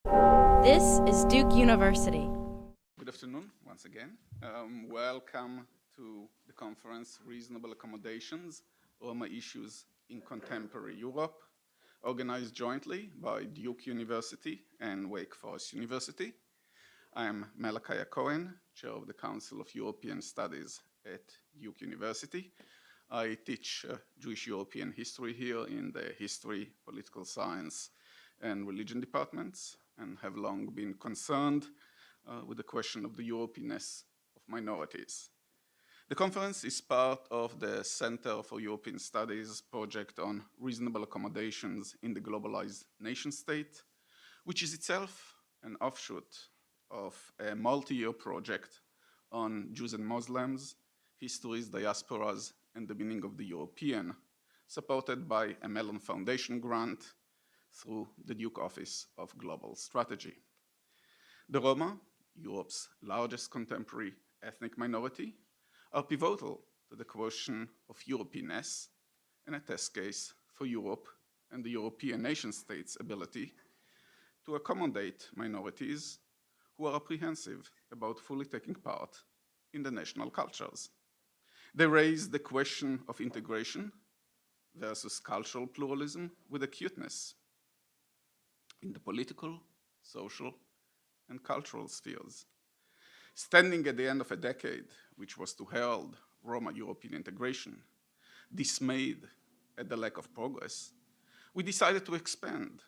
This is Duke University. Good afternoon, once again. Welcome to the conference Reasonable Accommodations, Roma Issues in Contemporary Europe, organized jointly by Duke University and Wake Forest University. I am Malachi Hacohen, Chair of the Council of European Studies at Duke University. I teach Jewish European history here in the History, Political Science, and Religion departments, and have long been concerned with the question of the Europeanness of minorities. The conference is part of the Center for European Studies project on reasonable accommodations in the globalized nation state, which is itself an offshoot of a multi-year project on Jews and Muslims, histories, diasporas, and the meaning of the European, supported by a Mellon Foundation grant through the Duke Office of Global Strategy. The Roma, Europe's largest contemporary ethnic minority, are pivotal to the question of Europeanness and a test case for Europe and the European nation states' ability to accommodate minorities who are apprehensive about fully taking part in the national cultures. They raise the question of integration versus cultural pluralism with acuteness in the political, social, and cultural spheres. Standing at the end of a decade, which was to herald Roma European integration, dismayed at the lack of progress, we decided to expand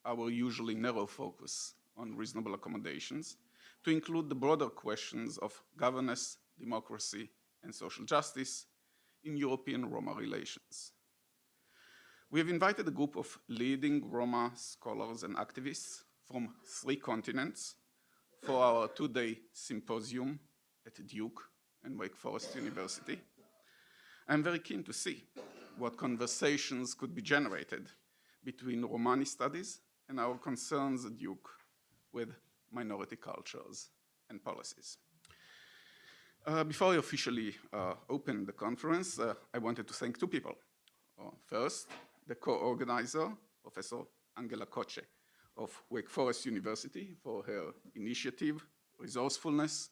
our usually narrow focus on reasonable accommodations to include the broader questions of governance, democracy, and social justice in European Roma relations. We have invited a group of leading Roma scholars and activists from 3 continents for our 2-day symposium at Duke and Wake Forest University. I'm very keen to see what conversations could be generated between Romani studies and our concerns at Duke with minority cultures and policies. Before I officially open the conference, I wanted to thank 2 people. First, the co-organizer, Professor Angéla Kóczé of Wake Forest University, for her initiative, resourcefulness,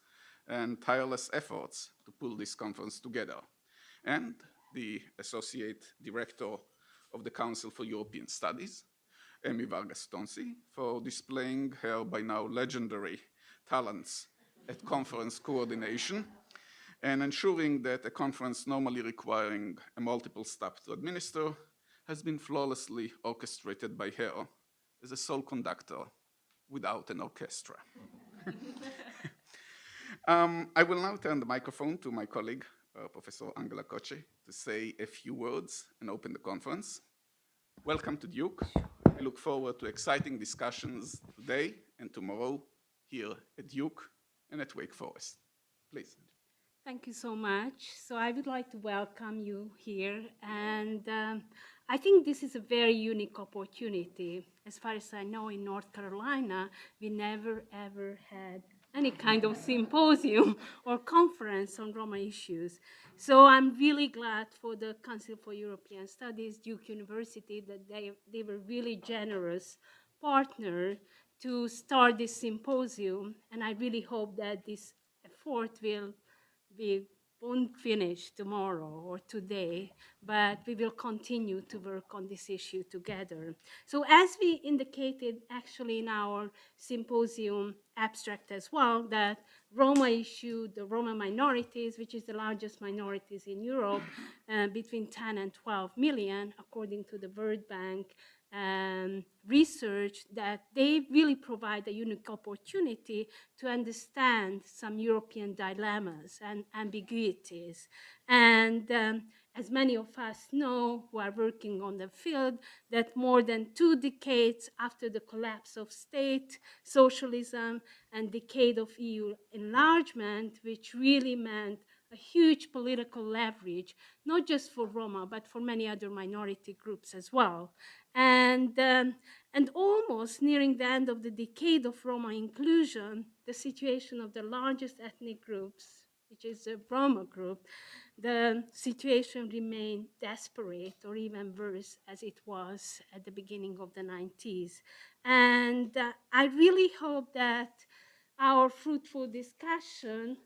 and tireless efforts to pull this conference together, and the Associate Director of the Council for European Studies, Amy Vargas-Tonsi, for displaying her by now legendary talents at conference coordination and ensuring that a conference normally requiring a multiple staff to administer has been flawlessly orchestrated by her as a sole conductor without an orchestra. I will now turn the microphone to my colleague, Professor Angéla Kóczé, to say a few words and open the conference. Welcome to Duke. I look forward to exciting discussions today and tomorrow here at Duke and at Wake Forest. Please. Thank you so much. So I would like to welcome you here. And I think this is a very unique opportunity. As far as I know, in North Carolina, we never, ever had any kind of symposium or conference on Roma issues. So I'm really glad for the Council for European Studies, Duke University, that they were really generous partner to start this symposium. And I really hope that this effort we won't finish tomorrow or today, but we will continue to work on this issue together. So as we indicated actually in our symposium abstract as well, that Roma issue, the Roma minorities, which is the largest minorities in Europe, between 10 and 12 million, according to the World Bank research, that they really provide a unique opportunity to understand some European dilemmas and ambiguities. And as many of us know who are working on the field, that more than 2 decades after the collapse of state socialism and decade of EU enlargement, which really meant a huge political leverage, not just for Roma, but for many other minority groups as well. And almost nearing the end of the decade of Roma inclusion, the situation of the largest ethnic groups, which is the Roma group, the situation remained desperate or even worse as it was at the beginning of the 90s. And I really hope that our fruitful discussion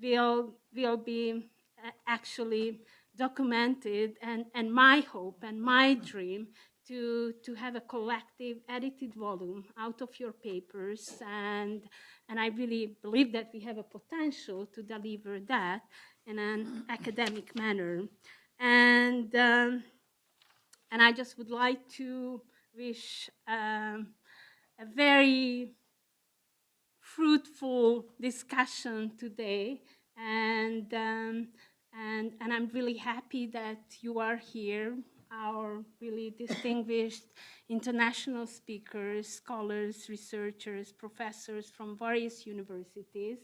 will be actually documented, and my hope and my dream to have a collective edited volume out of your papers, and I really believe that we have a potential to deliver that in an academic manner. And I just would like to wish a very fruitful discussion today, and I'm really happy that you are here, our really distinguished international speakers, scholars, researchers, professors from various universities,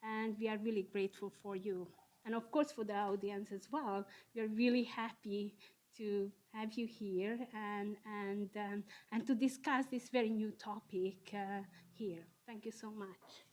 and we are really grateful for you. And of course for the audience as well, we are really happy to have you here and to discuss this very new topic here. Thank you so much.